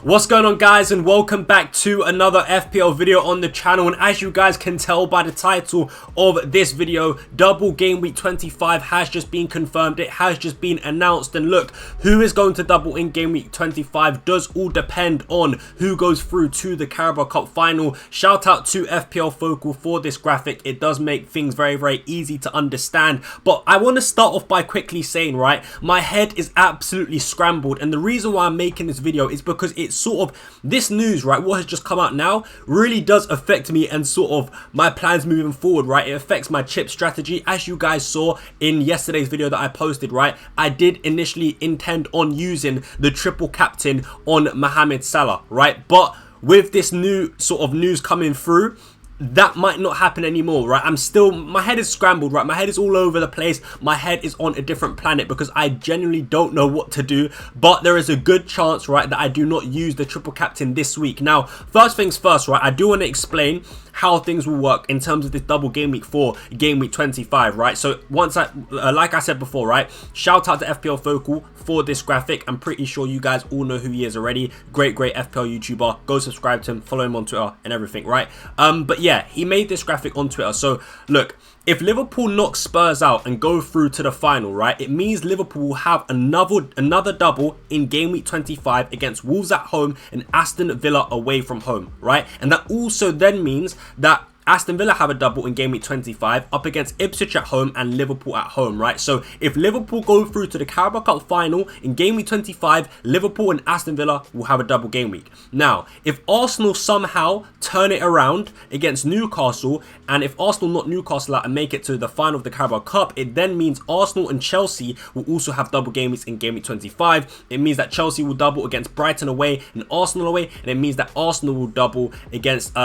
What's going on, guys, and welcome back to another FPL video on the channel. And as you guys can tell by the title of this video, double game week 25 has just been confirmed. It has just been announced, and look, who is going to double in game week 25 does all depend on who goes through to the Carabao Cup final. Shout out to FPL Focal for this graphic. It does make things very easy to understand. But I want to start off by quickly saying, right, my head is absolutely scrambled, and the reason why I'm making this video is because it's sort of this news, right, what has just come out now really does affect me and sort of my plans moving forward, right? It affects my chip strategy. As you guys saw in yesterday's video that I posted, right, I did initially intend on using the triple captain on Mohamed Salah, right? But with this new sort of news coming through, that might not happen anymore, right? My head is scrambled, right? My head is all over the place. My head is on a different planet because I genuinely don't know what to do. But there is a good chance, right, that I do not use the triple captain this week. Now, first things first, right, I do want to explain how things will work in terms of this double game week for game week 25, right? So once like I said before, right, shout out to FPL Focal for this graphic. I'm pretty sure you guys all know who he is already. Great FPL YouTuber. Go subscribe to him, follow him on Twitter and everything, right? But yeah, he made this graphic on Twitter. So look, if Liverpool knock Spurs out and go through to the final, right, it means Liverpool will have another double in game week 25 against Wolves at home and Aston Villa away from home, right? And that also then means that Aston Villa have a double in game week 25 up against Ipswich at home and Liverpool at home, right? So if Liverpool go through to the Carabao Cup final in game week 25, Liverpool and Aston Villa will have a double game week. Now, if Arsenal somehow turn it around against Newcastle, and if Arsenal knock Newcastle out and make it to the final of the Carabao Cup, it then means Arsenal and Chelsea will also have double game weeks in game week 25. It means that Chelsea will double against Brighton away and Arsenal away, and it means that Arsenal will double against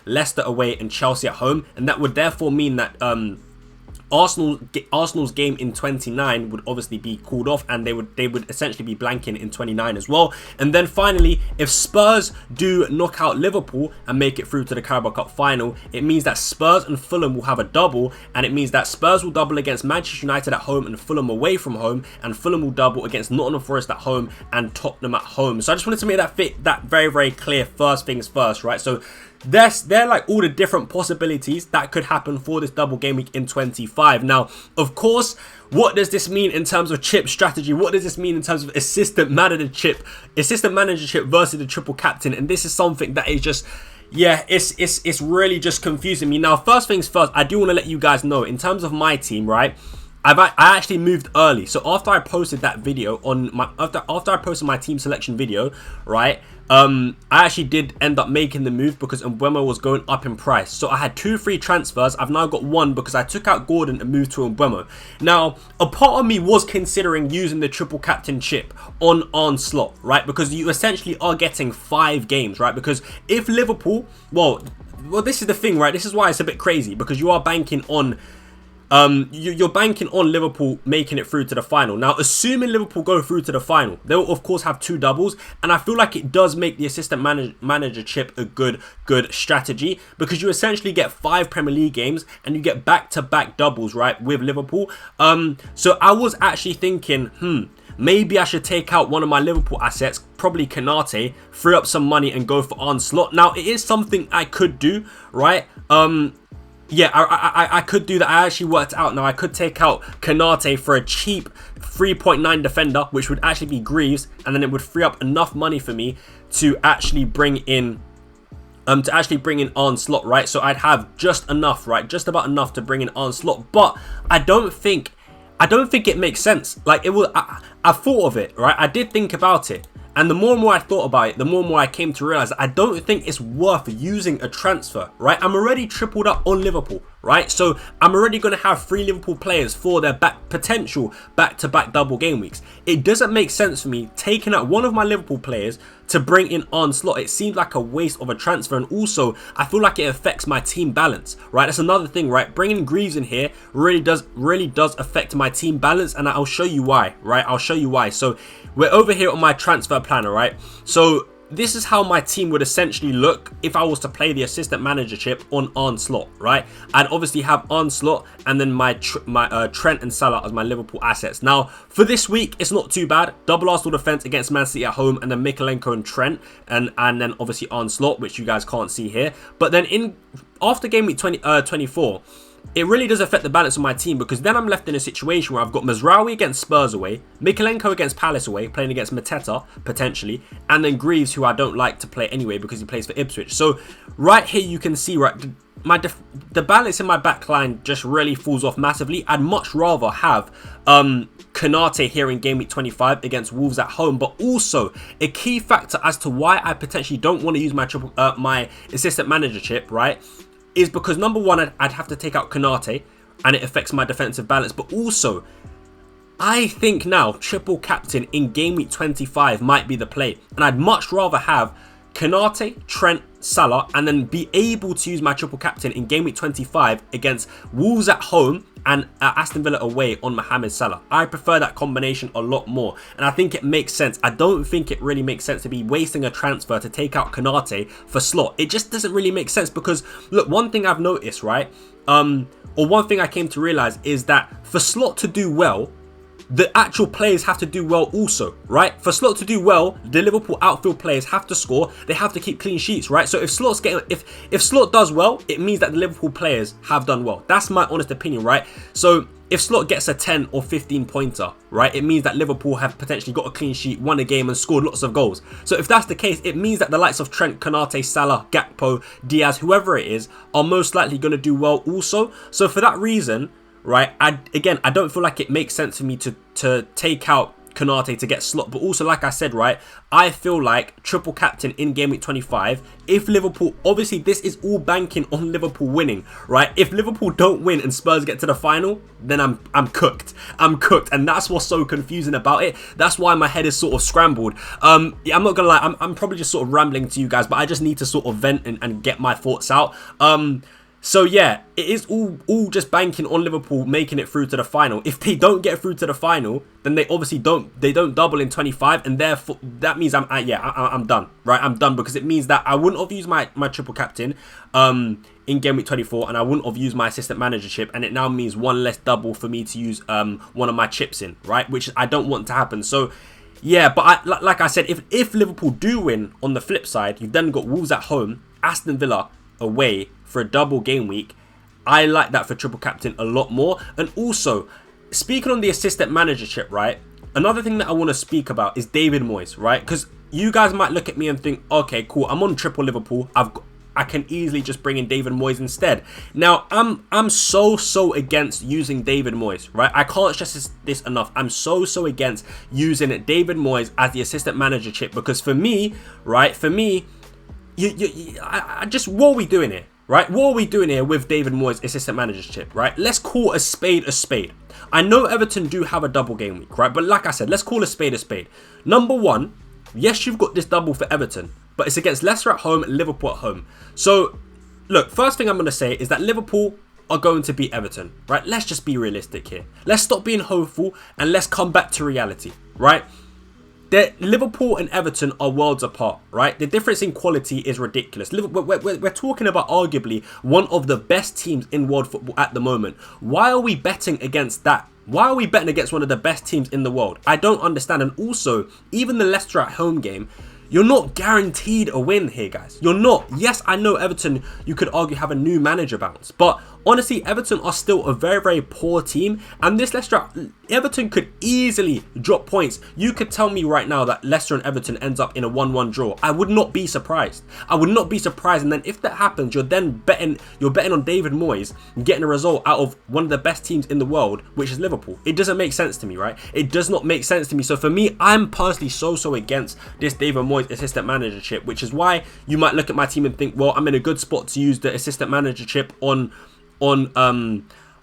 Leicester away and Chelsea at home, and that would therefore mean that Arsenal's game in 29 would obviously be called off, and they would essentially be blanking in 29 as well. And then finally, if Spurs do knock out Liverpool and make it through to the Carabao Cup final, it means that Spurs and Fulham will have a double, and it means that Spurs will double against Manchester United at home and Fulham away from home, and Fulham will double against Nottingham Forest at home and Tottenham at home. So I just wanted to make that very clear. First things first, right? So they're like all the different possibilities that could happen for this double game week in 25. Now, of course, what does this mean in terms of chip strategy? What does this mean in terms of assistant managership versus the triple captain? And this is something that is just, yeah, it's really just confusing me. Now, first things first, I do want to let you guys know in terms of my team, right? I actually moved early. So after I posted that video on my after I posted my team selection video, right, I actually did end up making the move because Mbeumo was going up in price. So I had 2 free transfers. I've now got 1 because I took out Gordon and moved to Mbeumo. Now, a part of me was considering using the triple captain chip on slot, right? Because you essentially are getting 5 games, right? Because if Liverpool, well, this is the thing, right? This is why it's a bit crazy, because you are banking on you're banking on Liverpool making it through to the final. Now, assuming Liverpool go through to the final, they'll of course have 2 doubles, and I feel like it does make the assistant manager chip a good strategy, because you essentially get 5 Premier League games and you get back-to-back doubles, right, with Liverpool. So I was actually thinking, maybe I should take out one of my Liverpool assets, probably Kanate, free up some money and go for Arne Slot. Now, it is something I could do, right? Yeah, I could do that. I actually worked out. Now, I could take out Kanate for a cheap 3.9 defender, which would actually be Greaves, and then it would free up enough money for me to actually bring in Arne Slot, right? So I'd have just enough, right? Just about enough to bring in Arne Slot. But I don't think it makes sense. Like, it will. I thought of it, right? I did think about it. And the more and more I thought about it, the more and more I came to realize that I don't think it's worth using a transfer, right? I'm already tripled up on Liverpool, right? So I'm already going to have 3 Liverpool players for their potential back-to-back double game weeks. It doesn't make sense for me taking out one of my Liverpool players to bring in Arne Slot. It seems like a waste of a transfer, and also I feel like it affects my team balance, right? That's another thing, right? Bringing Greaves in here really does affect my team balance, and I'll show you why, right? I'll show you why. So we're over here on my transfer planner, right? So this is how my team would essentially look if I was to play the assistant manager chip on Onslaught, right? I'd obviously have Onslaught and then my Trent and Salah as my Liverpool assets. Now, for this week, it's not too bad. Double Arsenal defense against Man City at home, and then Mikalenko and Trent, and then obviously Onslaught, which you guys can't see here. But then after game week 24, it really does affect the balance of my team, because then I'm left in a situation where I've got Mazraoui against Spurs away, Mikalenko against Palace away, playing against Mateta, potentially, and then Greaves, who I don't like to play anyway because he plays for Ipswich. So right here you can see, right, the balance in my back line just really falls off massively. I'd much rather have Konate here in game week 25 against Wolves at home. But also a key factor as to why I potentially don't want to use my assistant manager chip, right, is because number one, I'd have to take out Konate and it affects my defensive balance. But also, I think now triple captain in game week 25 might be the play. And I'd much rather have Konate, Trent, Salah, and then be able to use my triple captain in game week 25 against Wolves at home and Aston Villa away on Mohamed Salah. I prefer that combination a lot more, and I think it makes sense. I don't think it really makes sense to be wasting a transfer to take out Konate for Slot. It just doesn't really make sense, because look, one thing I've noticed, right, or one thing I came to realize is that for Slot to do well, the actual players have to do well also, right? For Slot to do well, the Liverpool outfield players have to score. They have to keep clean sheets, right? So if Slot does well, it means that the Liverpool players have done well. That's my honest opinion, right? So if Slot gets a 10 or 15 pointer, right, it means that Liverpool have potentially got a clean sheet, won a game and scored lots of goals. So if that's the case, it means that the likes of Trent, Konate, Salah, Gakpo, Diaz, whoever it is, are most likely going to do well also. So for that reason, right, I don't feel like it makes sense for me to take out Konate to get Slot. But also, like I said, right, I feel like triple captain in game week 25, if Liverpool, obviously this is all banking on Liverpool winning, right? If Liverpool don't win and Spurs get to the final, then I'm cooked. I'm cooked, and that's what's so confusing about it. That's why my head is sort of scrambled. Yeah, I'm not gonna lie, I'm probably just sort of rambling to you guys, but I just need to sort of vent and get my thoughts out. So yeah, it is all just banking on Liverpool making it through to the final. If they don't get through to the final, then they obviously don't double in 25, and therefore that means I'm done, right? I'm done, because it means that I wouldn't have used my triple captain in game week 24, and I wouldn't have used my assistant manager chip, and it now means one less double for me to use one of my chips in, right? Which I don't want to happen. So yeah, but like I said, if Liverpool do win on the flip side, you've then got Wolves at home, Aston Villa away for a double game week. I like that for triple captain a lot more. And also, speaking on the assistant manager chip, right, another thing that I want to speak about is David Moyes, right? Because you guys might look at me and think, okay, cool, I'm on triple Liverpool, I can easily just bring in David Moyes instead. Now, I'm so against using David Moyes, right? I can't stress this enough. I'm so against using David Moyes as the assistant manager chip, because for me, right, I just, what are we doing here? Right, what are we doing here with David Moyes' assistant manager's chip, right? Let's call a spade a spade. I know Everton do have a double game week, right? But like I said, let's call a spade a spade. Number one, yes, you've got this double for Everton, but it's against Leicester at home and Liverpool at home. So, look, first thing I'm going to say is that Liverpool are going to beat Everton, right? Let's just be realistic here. Let's stop being hopeful and let's come back to reality, right? Liverpool and Everton are worlds apart, right? The difference in quality is ridiculous. We're talking about arguably one of the best teams in world football at the moment. Why are we betting against that? Why are we betting against one of the best teams in the world? I don't understand. And also, even the Leicester at home game, you're not guaranteed a win here, guys. You're not. Yes, I know Everton, you could argue, have a new manager bounce. But honestly, Everton are still a very poor team. And this Leicester, Everton could easily drop points. You could tell me right now that Leicester and Everton ends up in a 1-1 draw. I would not be surprised. I would not be surprised. And then if that happens, you're betting on David Moyes getting a result out of one of the best teams in the world, which is Liverpool. It doesn't make sense to me, right? It does not make sense to me. So for me, I'm personally so against this David Moyes assistant manager chip, which is why you might look at my team and think, well, I'm in a good spot to use the assistant manager chip on David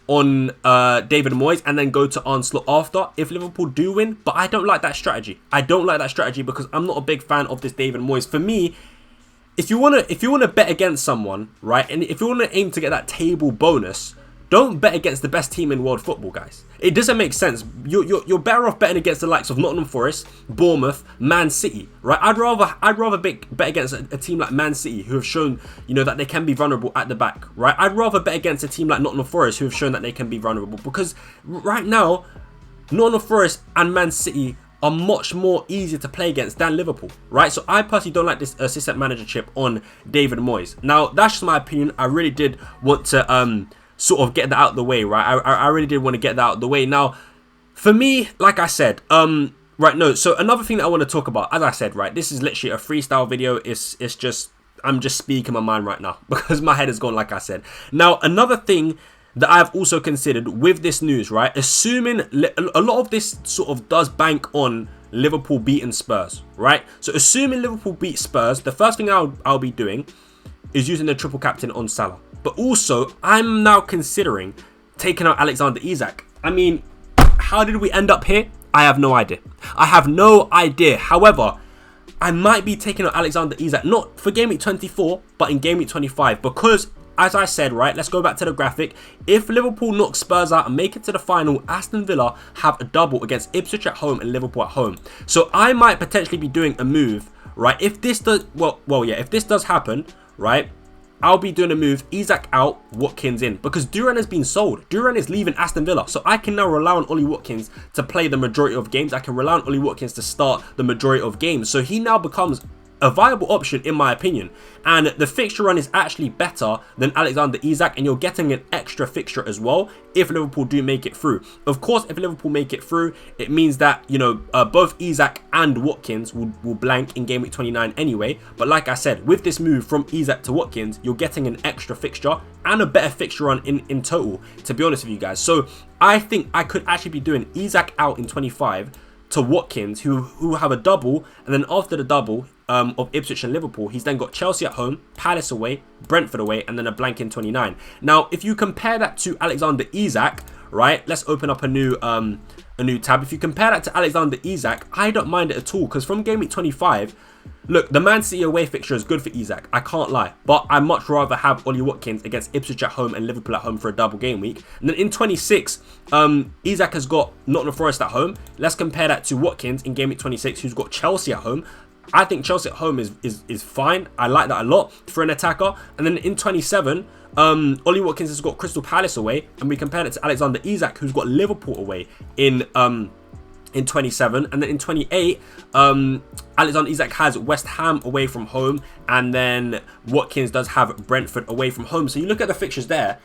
Moyes and then go to Onslaught after if Liverpool do win. But I don't like that strategy. I don't like that strategy because I'm not a big fan of this David Moyes. For me, if you wanna bet against someone, right, and if you wanna aim to get that table bonus, don't bet against the best team in world football, guys. It doesn't make sense. You're better off betting against the likes of Nottingham Forest, Bournemouth, Man City, right? I'd rather bet against a team like Man City, who have shown, you know, that they can be vulnerable at the back, right? I'd rather bet against a team like Nottingham Forest, who have shown that they can be vulnerable, because right now, Nottingham Forest and Man City are much more easier to play against than Liverpool, right? So I personally don't like this assistant managership on David Moyes. Now, that's just my opinion. I really did want to sort of get that out of the way, right? I really did want to get that out of the way. Now, for me, like I said, right, no, so another thing that I want to talk about, as I said, right, this is literally a freestyle video. It's just, I'm just speaking my mind right now because my head is gone, like I said. Now, another thing that I've also considered with this news, right, assuming a lot of this sort of does bank on Liverpool beating Spurs, right? So assuming Liverpool beat Spurs, the first thing I'll be doing is using the triple captain on Salah. But also, I'm now considering taking out Alexander Isak. I mean, how did we end up here? I have no idea. I have no idea. However, I might be taking out Alexander Isak, not for Game Week 24, but in Game Week 25. Because, as I said, right, let's go back to the graphic. If Liverpool knock Spurs out and make it to the final, Aston Villa have a double against Ipswich at home and Liverpool at home. So I might potentially be doing a move, right? If this does, if this does happen, right, I'll be doing a move, Isak out, Watkins in, because Duran has been sold. Duran is leaving Aston Villa, so I can now rely on Ollie Watkins to play the majority of games. I can rely on Ollie Watkins to start the majority of games, so he now becomes a viable option in my opinion. And the fixture run is actually better than Alexander Isak, and you're getting an extra fixture as well if Liverpool do make it through. Of course, if Liverpool make it through, it means that, you know, both Isak and Watkins will blank in Game Week 29 anyway. But like I said, with this move from Isak to Watkins, you're getting an extra fixture and a better fixture run in total, to be honest with you guys. So I think I could actually be doing Isak out in 25 to Watkins, who have a double, and then after the double of Ipswich and Liverpool, he's then got Chelsea at home, Palace away, Brentford away, and then a blank in 29. Now, if you compare that to Alexander Isak, right, let's open up a new tab. If you compare that to Alexander Isak, I don't mind it at all, because from Game Week 25, look, the Man City away fixture is good for Isak, I can't lie, but I much rather have Ollie Watkins against Ipswich at home and Liverpool at home for a double game week. And then in 26, Isak has got Nottingham Forest at home. Let's compare that to Watkins in Game Week 26, who's got Chelsea at home. I think Chelsea at home is fine. I like that a lot for an attacker. And then in 27, Ollie Watkins has got Crystal Palace away, and we compare it to Alexander Isak, who's got Liverpool away in 27. And then in 28, Alexander Isak has West Ham away from home, and then Watkins does have Brentford away from home. So you look at the fixtures there,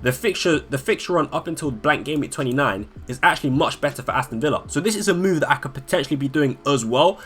the fixture run up until blank Game Week 29 is actually much better for Aston Villa. So this is a move that I could potentially be doing as well.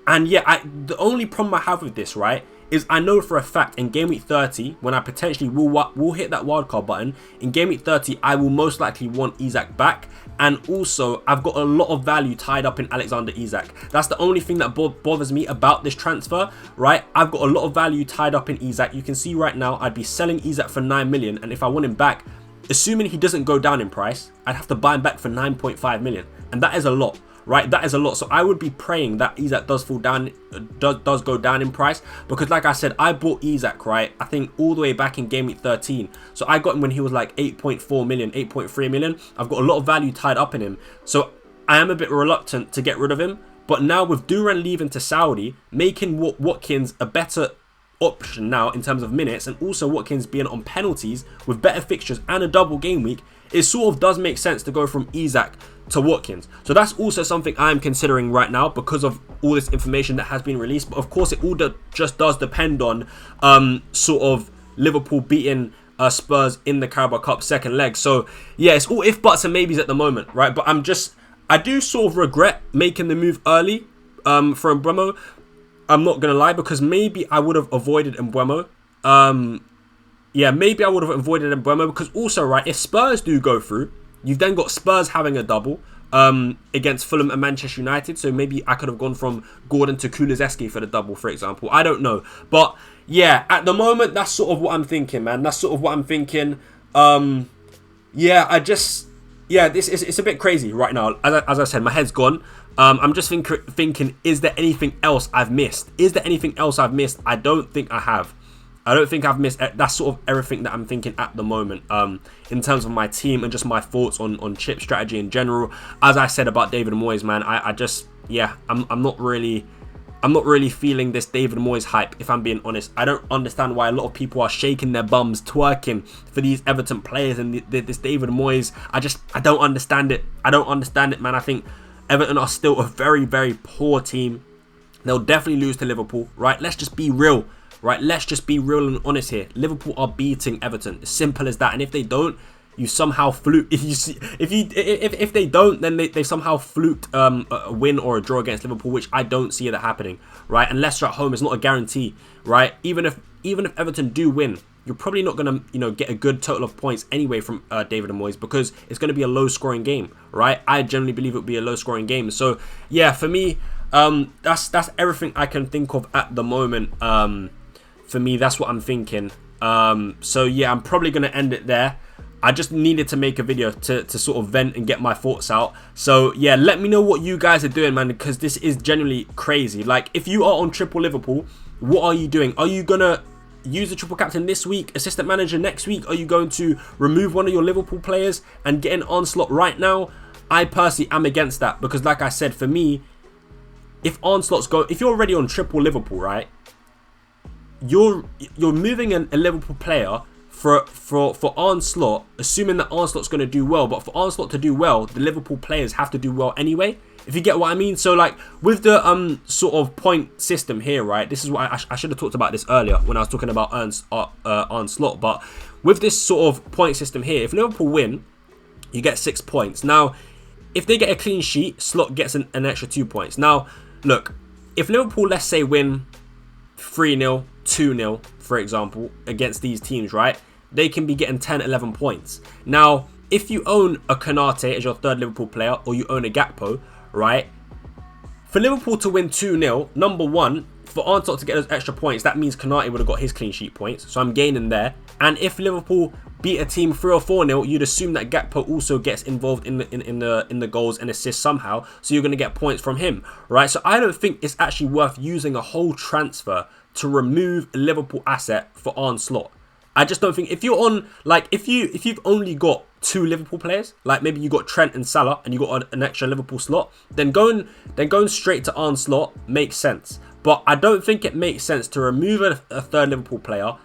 And yeah, the only problem I have with this, right, is I know for a fact in Game Week 30, when I potentially will hit that wildcard button, in Game Week 30, I will most likely want Isak back. And also, I've got a lot of value tied up in Alexander Isak. That's the only thing that bothers me about this transfer, right? I've got a lot of value tied up in Isak. You can see right now, I'd be selling Isak for 9 million. And if I want him back, assuming he doesn't go down in price, I'd have to buy him back for 9.5 million. And that is a lot. Right, that is a lot. So I would be praying that Isak does fall down, does go down in price, because like I said, I bought Isak, right, I think all the way back in Game Week 13. So I got him when he was like 8.4 million, 8.3 million. I've got a lot of value tied up in him. So I am a bit reluctant to get rid of him. But now with Duran leaving to Saudi, making Watkins a better option now in terms of minutes, and also Watkins being on penalties with better fixtures and a double game week, it sort of does make sense to go from Isak to Watkins. So that's also something I'm considering right now because of all this information that has been released. But of course, it all just does depend on sort of Liverpool beating Spurs in the Carabao Cup second leg. So yeah, it's all if buts and maybes at the moment, right? But I do sort of regret making the move early for Mbeumo. I'm not gonna lie, because maybe I would have avoided Mbeumo. Yeah, maybe I would have avoided Mbeumo, because also, right, if Spurs do go through, you've then got Spurs having a double against Fulham and Manchester United. So maybe I could have gone from Gordon to Kulusevski for the double, for example. I don't know. But yeah, at the moment, that's sort of what I'm thinking, man. That's sort of what I'm thinking. Yeah, it's a bit crazy right now. As I said, my head's gone. I'm just thinking, is there anything else I've missed? Is there anything else I've missed? I don't think I have. I don't think I've missed. That's sort of everything that I'm thinking at the moment, in terms of my team and just my thoughts on chip strategy in general. As I said about David Moyes, man, I just, yeah, I'm not really feeling this David Moyes hype, if I'm being honest. I don't understand why a lot of people are shaking their bums, twerking for these Everton players and this David Moyes. I don't understand it. I don't understand it, man. I think Everton are still a very, very poor team. They'll definitely lose to Liverpool, right? Let's just be real. Right, let's just be real and honest here. Liverpool are beating Everton. As simple as that. And if they don't, you somehow fluke. If they don't, then they somehow fluked a win or a draw against Liverpool, which I don't see that happening. Right, and Leicester at home is not a guarantee. Right, even if Everton do win, you're probably not gonna get a good total of points anyway from David Moyes, because it's gonna be a low scoring game. Right, I generally believe it will be a low scoring game. So yeah, for me, that's everything I can think of at the moment. For me, that's what I'm thinking. So yeah, I'm probably going to end it there. I just needed to make a video to sort of vent and get my thoughts out. So yeah, let me know what you guys are doing, man, because this is genuinely crazy. Like, if you are on triple Liverpool, what are you doing? Are you going to use the triple captain this week, assistant manager next week? Are you going to remove one of your Liverpool players and get an Onslaught right now? I personally am against that, because like I said, for me, if you're already on triple Liverpool, right? You're moving a Liverpool player for Onslaught, assuming that Onslaught's going to do well. But for Onslaught to do well, the Liverpool players have to do well anyway, if you get what I mean. So like with the sort of point system here, right? This is what I should have talked about this earlier when I was talking about Onslaught. But with this sort of point system here, if Liverpool win, you get 6 points. Now, if they get a clean sheet, Slot gets an extra 2 points. Now, look, if Liverpool, let's say, win 3-0, 2-0, for example, against these teams, right? They can be getting 10, 11 points. Now, if you own a Konate as your third Liverpool player, or you own a Gakpo, right? For Liverpool to win 2-0, number one, for Onslaught to get those extra points, that means Konate would have got his clean sheet points. So I'm gaining there. And if Liverpool beat a team 3 or 4-0, you'd assume that Gakpo also gets involved in the goals and assists somehow. So you're going to get points from him, right? So I don't think it's actually worth using a whole transfer to remove a Liverpool asset for Onslaught. I just don't think, if you're on, like, if you've only got 2 Liverpool players, like maybe you got Trent and Salah and you got an extra Liverpool slot, then going straight to Onslaught makes sense. But I don't think it makes sense to remove a third Liverpool player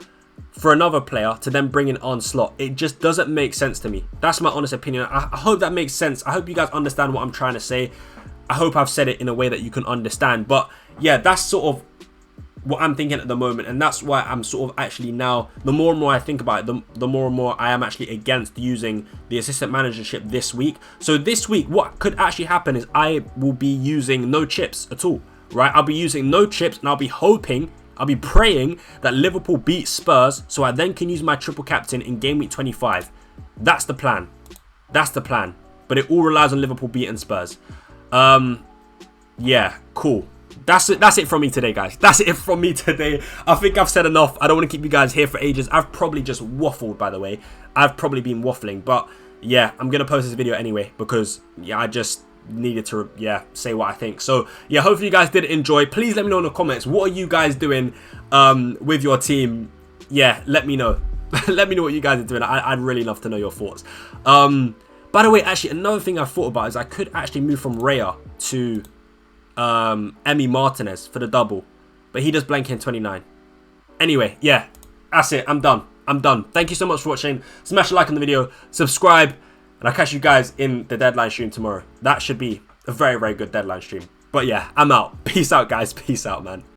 for another player to then bring in Onslaught. It just doesn't make sense to me. That's my honest opinion. I hope that makes sense. I hope you guys understand what I'm trying to say. I hope I've said it in a way that you can understand. But yeah, that's sort of what I'm thinking at the moment, and that's why I'm sort of actually now, the more and more I think about it, the more and more I am actually against using the assistant managership this week. So this week, what could actually happen is I will be using no chips at all, right? I'll be using no chips, and I'll be praying that Liverpool beat Spurs, so I then can use my triple captain in game week 25. That's the plan. That's the plan. But it all relies on Liverpool beating Spurs. Yeah, cool. That's it from me today, guys. That's it from me today. I think I've said enough. I don't want to keep you guys here for ages. I've probably just waffled, by the way. I've probably been waffling. But yeah, I'm going to post this video anyway, because yeah, I just needed to say what I think. So yeah, hopefully you guys did enjoy. Please let me know in the comments, what are you guys doing with your team? Yeah, let me know. Let me know what you guys are doing. I'd really love to know your thoughts. By the way, actually, another thing I thought about is I could actually move from Raya to Emi Martinez for the double, but he does blank in 29. Anyway, yeah, that's it. I'm done. Thank you so much for watching. Smash a like on the video, subscribe, and I'll catch you guys in the deadline stream tomorrow. That should be a very, very good deadline stream. But yeah, I'm out. Peace out, guys. Peace out, man.